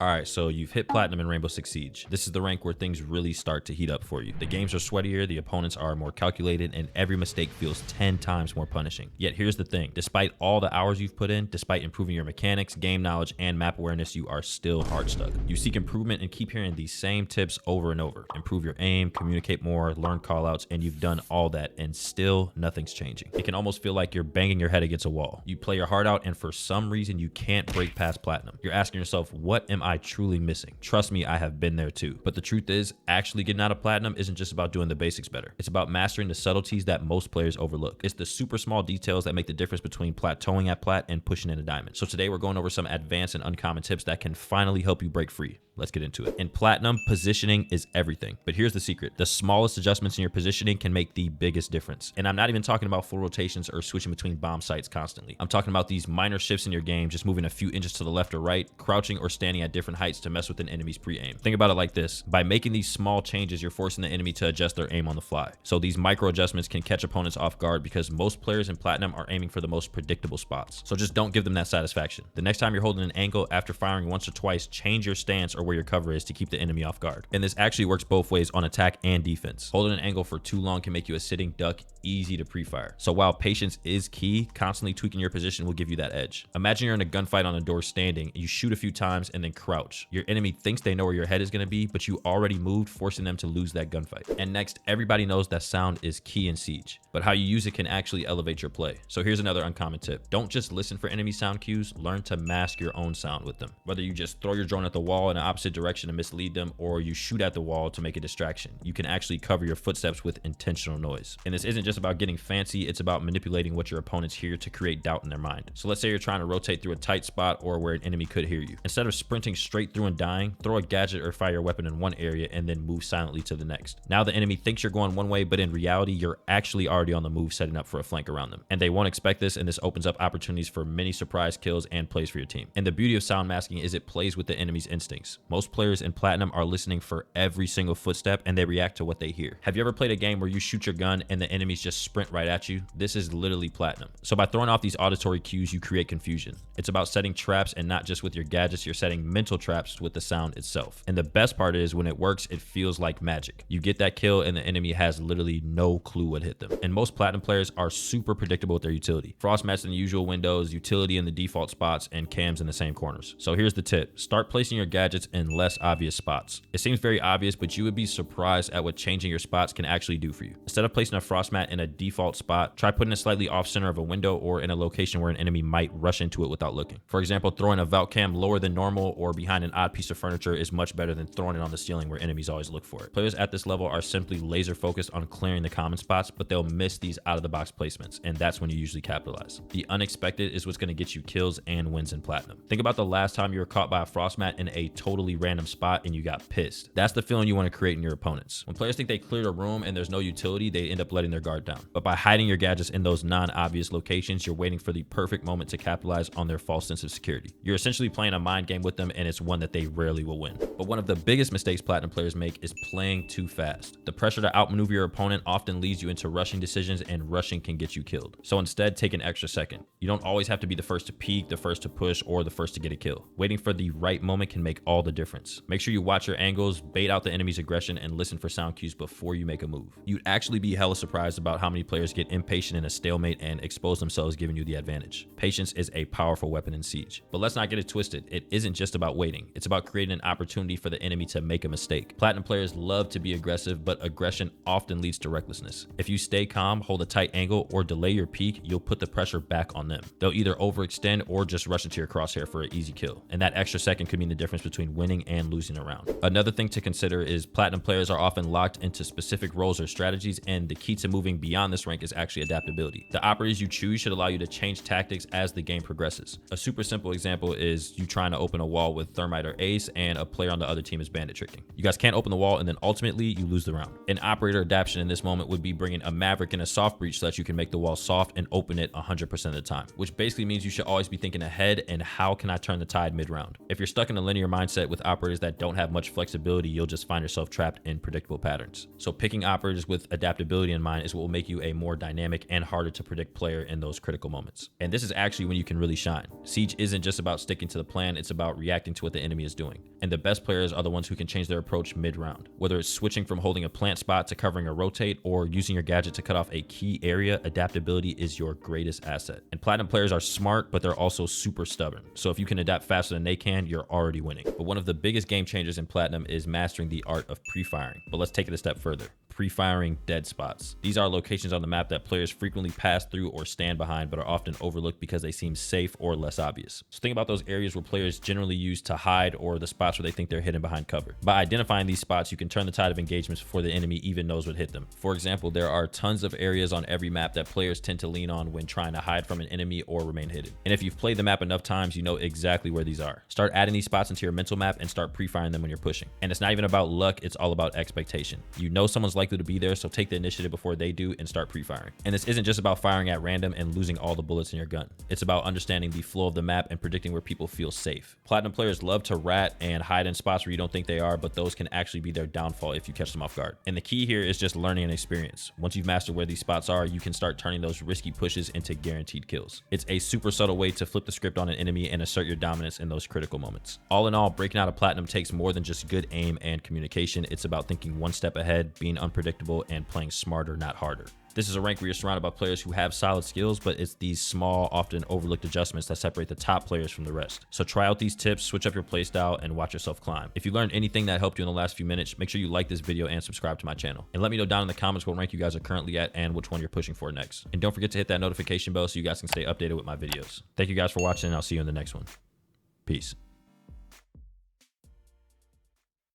All right, so you've hit Platinum in Rainbow Six Siege. This is the rank where things really start to heat up for you. The games are sweatier, the opponents are more calculated, and every mistake feels 10 times more punishing. Yet here's the thing, despite all the hours you've put in, despite improving your mechanics, game knowledge, and map awareness, you are still hard stuck. You seek improvement and keep hearing these same tips over and over. Improve your aim, communicate more, learn callouts, and you've done all that, and still nothing's changing. It can almost feel like you're banging your head against a wall. You play your heart out, and for some reason, you can't break past Platinum. You're asking yourself, what am I truly missing? Trust me, I have been there too. But the truth is, actually getting out of Platinum isn't just about doing the basics better. It's about mastering the subtleties that most players overlook. It's the super small details that make the difference between plateauing at Plat and pushing into Diamond. So today we're going over some advanced and uncommon tips that can finally help you break free. Let's get into it. In Platinum, positioning is everything. But here's the secret. The smallest adjustments in your positioning can make the biggest difference. And I'm not even talking about full rotations or switching between bomb sites constantly. I'm talking about these minor shifts in your game, just moving a few inches to the left or right, crouching or standing at different heights to mess with an enemy's pre-aim. Think about it like this. By making these small changes, you're forcing the enemy to adjust their aim on the fly. So these micro adjustments can catch opponents off guard because most players in Platinum are aiming for the most predictable spots. So just don't give them that satisfaction. The next time you're holding an angle after firing once or twice, change your stance or where your cover is to keep the enemy off guard. And this actually works both ways on attack and defense. Holding an angle for too long can make you a sitting duck, easy to pre-fire. So while patience is key, constantly tweaking your position will give you that edge. Imagine you're in a gunfight on a door standing, you shoot a few times and then crouch. Your enemy thinks they know where your head is going to be, but you already moved, forcing them to lose that gunfight. And next, everybody knows that sound is key in Siege, but how you use it can actually elevate your play. So here's another uncommon tip. Don't just listen for enemy sound cues, learn to mask your own sound with them. Whether you just throw your drone at the wall in the opposite direction to mislead them, or you shoot at the wall to make a distraction, you can actually cover your footsteps with intentional noise. And this isn't just about getting fancy, it's about manipulating what your opponents hear to create doubt in their mind. So let's say you're trying to rotate through a tight spot or where an enemy could hear you. Instead of sprinting straight through and dying, throw a gadget or fire your weapon in one area and then move silently to the next. Now the enemy thinks you're going one way, but in reality, you're actually already on the move, setting up for a flank around them. And they won't expect this, and this opens up opportunities for many surprise kills and plays for your team. And the beauty of sound masking is it plays with the enemy's instincts. Most players in Platinum are listening for every single footstep and they react to what they hear. Have you ever played a game where you shoot your gun and the enemies just sprint right at you? This is literally Platinum. So by throwing off these auditory cues, you create confusion. It's about setting traps, and not just with your gadgets, you're setting mental traps with the sound itself. And the best part is when it works, it feels like magic. You get that kill and the enemy has literally no clue what hit them. And most Platinum players are super predictable with their utility. Frost match in the usual windows, utility in the default spots, and cams in the same corners. So here's the tip. Start placing your gadgets in less obvious spots. It seems very obvious, but you would be surprised at what changing your spots can actually do for you. Instead of placing a frost mat in a default spot, try putting it slightly off center of a window or in a location where an enemy might rush into it without looking. For example, throwing a vault cam lower than normal or behind an odd piece of furniture is much better than throwing it on the ceiling where enemies always look for it. Players at this level are simply laser focused on clearing the common spots, but they'll miss these out of the box placements, and that's when you usually capitalize. The unexpected is what's going to get you kills and wins in Platinum. Think about the last time you were caught by a frost mat in a totally random spot and you got pissed. That's the feeling you want to create in your opponents. When players think they cleared a room and there's no utility, they end up letting their guard down. But by hiding your gadgets in those non-obvious locations, you're waiting for the perfect moment to capitalize on their false sense of security. You're essentially playing a mind game with them, and it's one that they rarely will win. But one of the biggest mistakes Platinum players make is playing too fast. The pressure to outmaneuver your opponent often leads you into rushing decisions, and rushing can get you killed. So instead, take an extra second. You don't always have to be the first to peek, the first to push, or the first to get a kill. Waiting for the right moment can make all the difference. Make sure you watch your angles, bait out the enemy's aggression, and listen for sound cues before you make a move. You'd actually be hella surprised about how many players get impatient in a stalemate and expose themselves, giving you the advantage. Patience is a powerful weapon in Siege. But let's not get it twisted. It isn't just about waiting. It's about creating an opportunity for the enemy to make a mistake. Platinum players love to be aggressive, but aggression often leads to recklessness. If you stay calm, hold a tight angle, or delay your peak, you'll put the pressure back on them. They'll either overextend or just rush into your crosshair for an easy kill. And that extra second could mean the difference between winning and losing a round. Another thing to consider is Platinum players are often locked into specific roles or strategies, and the key to moving beyond this rank is actually adaptability. The operators you choose should allow you to change tactics as the game progresses. A super simple example is you trying to open a wall with Thermite or Ace, and a player on the other team is bandit tricking. You guys can't open the wall, and then ultimately you lose the round. An operator adaptation in this moment would be bringing a Maverick and a soft breach so that you can make the wall soft and open it 100% of the time, which basically means you should always be thinking ahead and how can I turn the tide mid-round. If you're stuck in a linear mindset with operators that don't have much flexibility, you'll just find yourself trapped in predictable patterns. So picking operators with adaptability in mind is what will will make you a more dynamic and harder to predict player in those critical moments. And this is actually when you can really shine. Siege isn't just about sticking to the plan, it's about reacting to what the enemy is doing. And the best players are the ones who can change their approach mid-round. Whether it's switching from holding a plant spot to covering a rotate or using your gadget to cut off a key area, adaptability is your greatest asset. And Platinum players are smart, but they're also super stubborn. So if you can adapt faster than they can, you're already winning. But one of the biggest game changers in Platinum is mastering the art of pre-firing. But let's take it a step further. Pre-firing dead spots. These are locations on the map that players frequently pass through or stand behind, but are often overlooked because they seem safe or less obvious. So think about those areas where players generally use to hide, or the spots where they think they're hidden behind cover. By identifying these spots, you can turn the tide of engagements before the enemy even knows what hit them. For example, there are tons of areas on every map that players tend to lean on when trying to hide from an enemy or remain hidden. And if you've played the map enough times, you know exactly where these are. Start adding these spots into your mental map and start pre-firing them when you're pushing. And it's not even about luck, it's all about expectation. You know someone's likely to be there, so take the initiative before they do and start pre-firing. And this isn't just about firing at random and losing all the bullets in your gun. It's about understanding the flow of the map and predicting where people feel safe. Platinum players love to rat and hide in spots where you don't think they are, but those can actually be their downfall if you catch them off guard. And the key here is just learning and experience. Once you've mastered where these spots are, you can start turning those risky pushes into guaranteed kills. It's a super subtle way to flip the script on an enemy and assert your dominance in those critical moments. All in all, breaking out of Platinum takes more than just good aim and communication. It's about thinking one step ahead, being unpredictable, and playing smarter, not harder. This is a rank where you're surrounded by players who have solid skills, but it's these small, often overlooked adjustments that separate the top players from the rest. So try out these tips, switch up your playstyle, and watch yourself climb. If you learned anything that helped you in the last few minutes, make sure you like this video and subscribe to my channel. And let me know down in the comments what rank you guys are currently at and which one you're pushing for next. And don't forget to hit that notification bell so you guys can stay updated with my videos. Thank you guys for watching, and I'll see you in the next one. Peace.